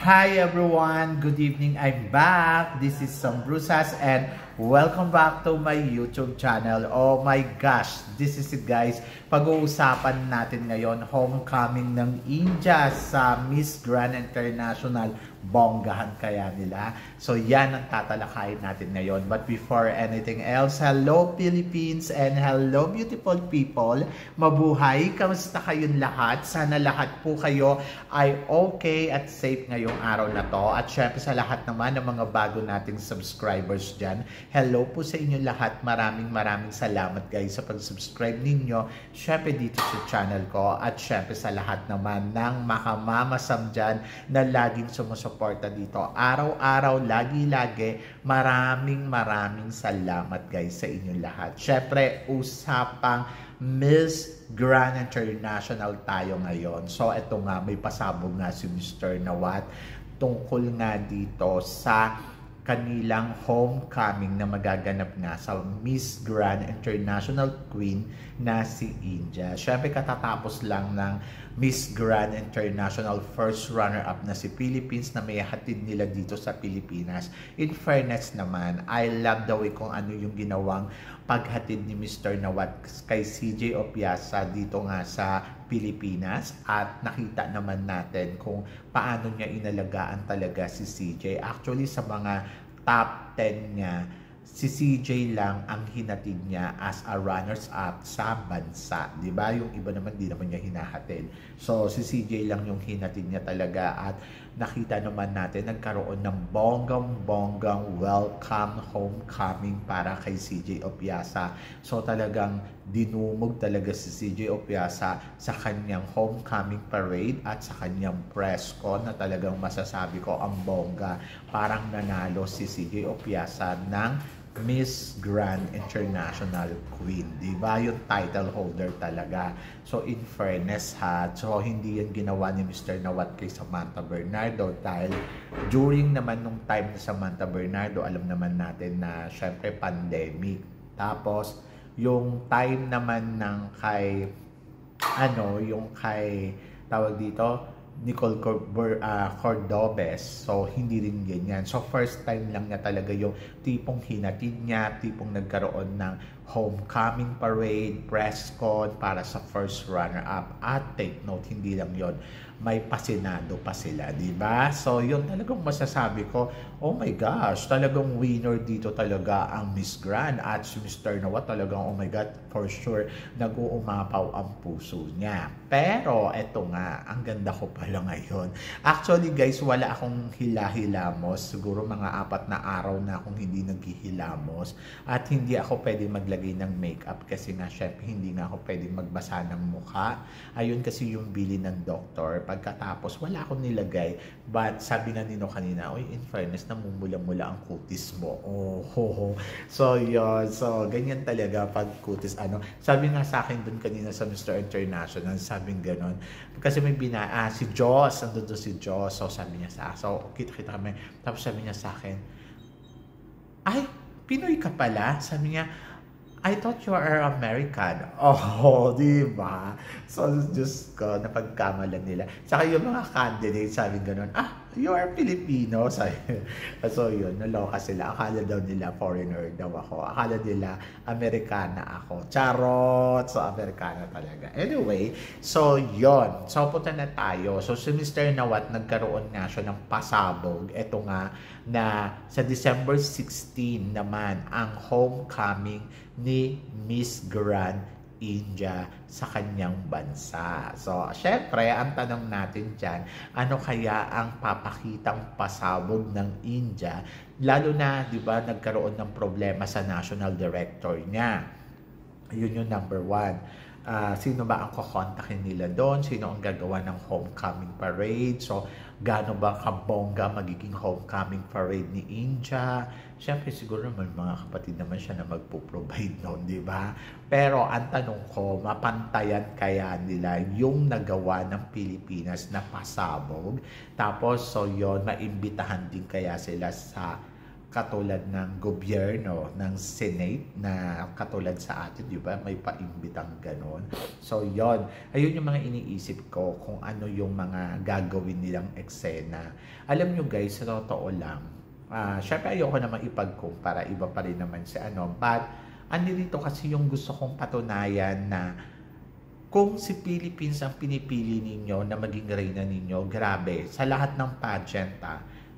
Hi everyone, good evening. I'm back. This is Sam Brusas and welcome back to my YouTube channel. Oh my gosh, this is it guys. Pag-uusapan natin ngayon homecoming ng India sa Miss Grand International. Bonggahan kaya nila. So yan ang tatalakayin natin ngayon. But before anything else, hello Philippines and hello beautiful people. Mabuhay, kamusta kayong lahat? Sana lahat po kayo ay okay at safe ngayong araw na to. At syempre sa lahat naman ng mga bago nating subscribers dyan, hello po sa inyo lahat. Maraming salamat guys sa pag-subscribe ninyo. Syempre dito sa channel ko. At syempre sa lahat naman ng makamamasam dyan na laging sumusuporta dito. Araw-araw, lagi-lagi. Maraming salamat guys sa inyo lahat. Syempre, usapang Miss Grand International tayo ngayon. So, ito nga, may pasabog nga si Mr. Nawat tungkol nga dito sa kanilang homecoming na magaganap nga sa Miss Grand International Queen na si India. Syempre katatapos lang ng Miss Grand International first runner-up na si Philippines na may hatid nila dito sa Pilipinas. In fairness naman, I love the way kung ano yung ginawang paghatid ni Mr. Nawat kay CJ Opiasa dito nga sa Pilipinas at nakita naman natin kung paano niya inalagaan talaga si CJ. Actually sa mga top 10 niya, si CJ lang ang hinatid niya as a runners-up sa bansa. Diba? Yung iba naman, di naman niya hinahatid. So, si CJ lang yung hinatid niya talaga at nakita naman natin, nagkaroon ng bonggang welcome homecoming para kay CJ Opiasa. So, talagang dinumog talaga si CJ Opiasa sa kanyang homecoming parade at sa kanyang press con na talagang masasabi ko ang bongga. Parang nanalo si CJ Opiasa ng Miss Grand International Queen. Diba? Yung title holder talaga. So, in fairness ha, so hindi yan ginawa ni Mr. Nawat kay Samantha Bernardo dahil during naman nung time ni Samantha Bernardo, alam naman natin na syempre pandemic. Tapos, yung time naman ng kay yung kay tawag dito Nicole Cordobes, so hindi rin ganyan. So first time lang niya talaga yung tipong hinatid niya, tipong nagkaroon ng homecoming parade, press con para sa first runner-up. At take note, hindi lang yon, may pasinado pa sila, di ba? So yun talagang masasabi ko, oh my gosh, talagang winner dito talaga ang Miss Grand at si Mr. Nawat talagang, oh my God, for sure, nag-uumapaw ang puso niya. Pero eto nga, ang ganda ko pala ngayon. Actually guys, wala akong hilamos. Siguro mga 4 na araw na akong hindi naghihilamos. At hindi ako pwede maglagay ng makeup kasi nga syempre hindi nga ako pwede magbasa ng mukha. Ayun kasi yung bili ng doktor. Pagkatapos, wala akong nilagay. But sabi nga nino kanina, oy, in fairness, namumula-mula ang kutis mo. Oh. So yun. So ganyan talaga pag kutis. Sabi nga sa akin dun kanina sa Mr. International, sabing ganon. Kasi may si Joss, andun doon si Joss. So sabi niya sa akin, so kita kami. Tapos sabi niya sa akin, ay, Pinoy ka pala? Sabi niya, I thought you are American. Oh, di ba? So, Diyos ko, napagkamalan nila. Saka yung mga candidates, sabi gano'n, you are Filipino. So, yun, naloka sila. Akala daw nila foreigner daw ako. Akala nila Amerikana ako. Charot! So, Amerikana talaga. Anyway, so, yun. So, punta na tayo. So, si Mr. Nawat, nagkaroon nga siya ng pasabog. Ito nga, na sa December 16 naman, ang homecoming ni Miss Grand India sa kanyang bansa. So, syempre, ang tanong natin dyan, ano kaya ang papakitang pasabog ng India? Lalo na, di ba, nagkaroon ng problema sa national director niya. Yun yung number 1. Sino ba ang kukontakin nila doon? Sino ang gagawa ng homecoming parade? So, gaano ba kabongga magiging homecoming parade ni India? Siyempre, siguro may mga kapatid naman siya na magpo-provide noon, di ba? Pero ang tanong ko, mapantayan kaya nila yung nagawa ng Pilipinas na pasabog? Tapos, so yun, maimbitahan din kaya sila sa katulad ng gobyerno, ng Senate na katulad sa atin, di ba? May paimbitang ganon. So, yon. Ayun yung mga iniisip ko kung ano yung mga gagawin nilang eksena. Alam nyo guys, sa totoo lang, syempre ayoko naman ipagkumpara, iba pa rin naman si ano. But, dito kasi yung gusto kong patunayan na kung si Philippines ang pinipili ninyo na maging reyna ninyo, grabe, sa lahat ng pageant,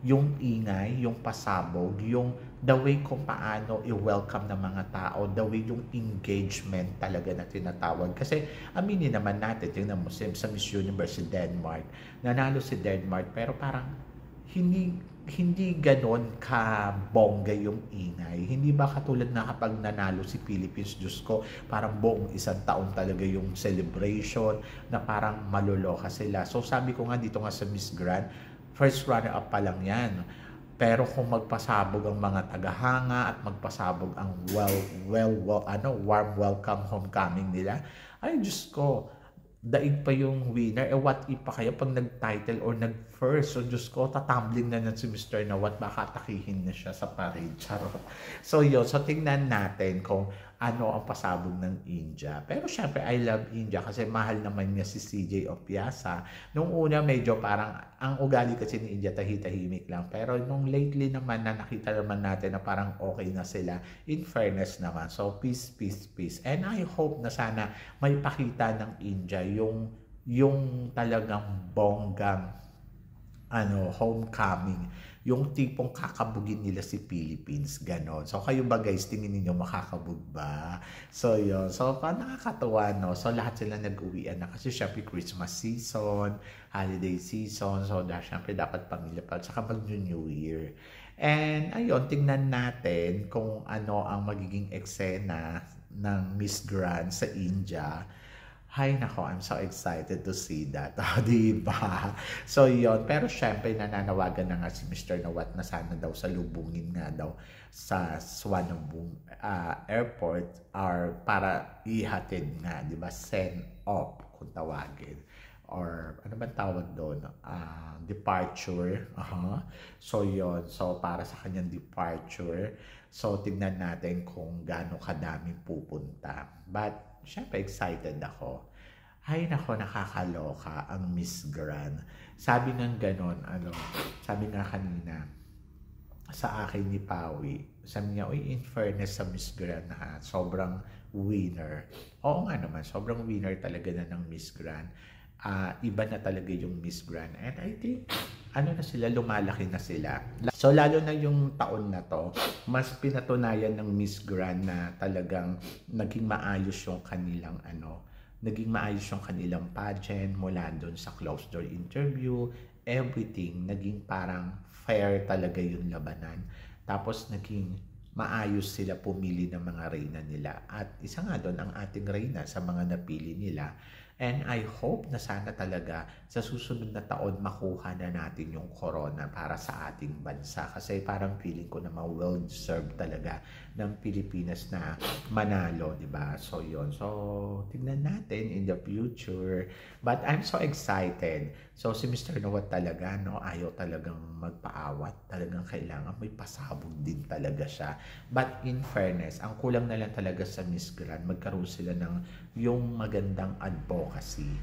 yung ingay, yung pasabog, yung the way kung paano i-welcome ng mga tao, the way yung engagement talaga na tinatawag. Kasi aminin naman natin, tingnan mo sa Miss Universe si Denmark, nanalo si Denmark, pero parang hindi ganon ka bongga yung ingay. Hindi ba katulad na kapag nanalo si Philippines, Diyos ko, parang buong isang taon talaga yung celebration na parang maluloka sila. So sabi ko nga dito nga sa Miss Grand, first runner-up pa lang yan. Pero kung magpasabog ang mga tagahanga at magpasabog ang warm welcome homecoming nila, ay Diyos ko, daig pa yung winner. What if pa kayo pag nag-title or nag-first? So Diyos ko, tatumbling na si Mr. Nawat, baka atakihin na siya sa parade. Charot. So yun, so tingnan natin kung ano ang pasabog ng India. Pero syempre, I love India kasi mahal naman niya si CJ Opiasa. Nung una, medyo parang, ang ugali kasi ni India, tahimik lang. Pero nung lately naman, na nakita naman natin na parang okay na sila. In fairness naman. So, peace, peace, peace. And I hope na sana may pakita ng India yung talagang bonggang homecoming, yung tipong kakabugin nila si Philippines, ganon. So, kayo ba guys, tingin niyo makakabug ba? So, yun. So, nakakatuwa, no? So, lahat sila nag-uwian na kasi syempre Christmas season, holiday season, so, syempre dapat pamilya pa, saka mag-New Year. And, ayun, tingnan natin kung ano ang magiging eksena ng Miss Grand sa India. Hay nako, I'm so excited to see that. Diba? So, yon. Pero syempre, nananawagan na nga si Mr. Nawat na sana daw salubungin nga daw sa Suvarnabhumi Airport or para ihatid nga, di ba? Send off, kung tawagin. Or ano ba tawag doon? Departure. So, yon. So, para sa kanyang departure. So, tignan natin kung gaano kadaming pupunta. But, syempre, excited ako. Ay, nako, nakakaloka ang Miss Grand. Sabi ng ganon, sabi nga kanina, sa akin ni Pawi, sabi niya, in fairness sa Miss Grand, sobrang winner. Oo nga naman, sobrang winner talaga na ng Miss Grand. Iba na talaga yung Miss Grand. And I think, lumalaki na sila. So, lalo na yung taon na to, mas pinatunayan ng Miss Grand na talagang naging maayos yung kanilang pageant mula doon sa closed door interview, everything, naging parang fair talaga yung labanan. Tapos, naging maayos sila pumili ng mga reyna nila. At isa nga doon ang ating reyna sa mga napili nila. And I hope na sana talaga sa susunod na taon makuha na natin yung corona para sa ating bansa. Kasi parang feeling ko naman well-deserved talaga ng Pilipinas na manalo, di ba? So, yun. So, tignan natin in the future. But I'm so excited. So, si Mr. Nawat talaga, no? Ayaw talagang magpaawat. Talagang kailangan may pasabog din talaga siya. But in fairness, ang kulang na lang talaga sa Miss Grand, magkaroon sila ng yung magandang advocacy.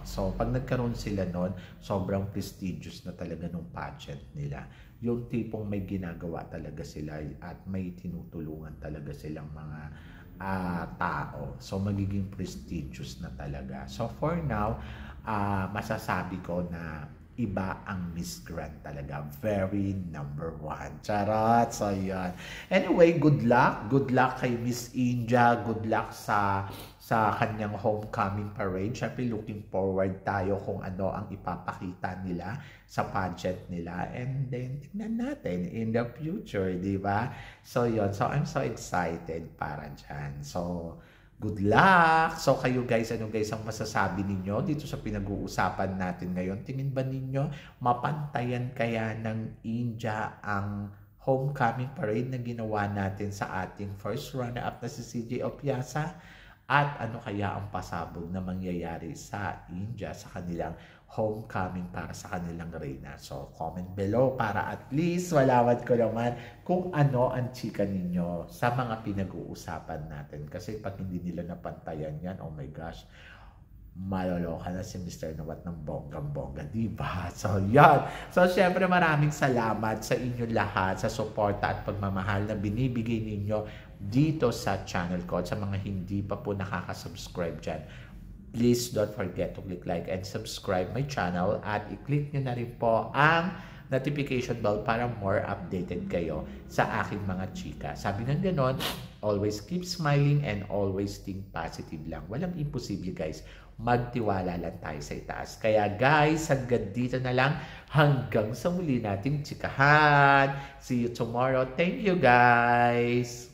So, pag nagkaroon sila nun, sobrang prestigious na talaga nung pageant nila. Yung tipong may ginagawa talaga sila at may tinutulungan talaga silang mga tao. So, magiging prestigious na talaga. So, for now, masasabi ko na iba ang Miss Grand talaga. Very number one. Charot! So, yan. Anyway, good luck. Good luck kay Miss India. Good luck sa kanyang homecoming parade. Siyempre, looking forward tayo kung ano ang ipapakita nila sa pageant nila. And then, tignan natin in the future, di ba? So, yun. So, I'm so excited para dyan. So, good luck! So kayo guys, ano guys ang masasabi ninyo dito sa pinag-uusapan natin ngayon? Tingin ba ninyo mapantayan kaya ng India ang homecoming parade na ginawa natin sa ating first runner-up na si CJ Opiasa? At ano kaya ang pasabog na mangyayari sa India sa kanilang homecoming para sa kanilang reyna. So, comment below para at least malaman ko naman kung ano ang chika ninyo sa mga pinag-uusapan natin. Kasi pag hindi nila napantayan yan, oh my gosh, maloloka na si Mr. Nawat ng bonggang-bongga, diba? So, yan. So, syempre maraming salamat sa inyo lahat sa suporta at pagmamahal na binibigay ninyo dito sa channel ko. At sa mga hindi pa po nakaka-subscribe dyan, please don't forget to click like and subscribe my channel at i-click nyo na rin po ang notification bell para more updated kayo sa aking mga chika. Sabi ng ganon, always keep smiling and always think positive lang. Walang imposible guys. Magtiwala lang tayo sa itaas. Kaya guys, hanggang dito na lang. Hanggang sa muli nating chikahan. See you tomorrow. Thank you guys.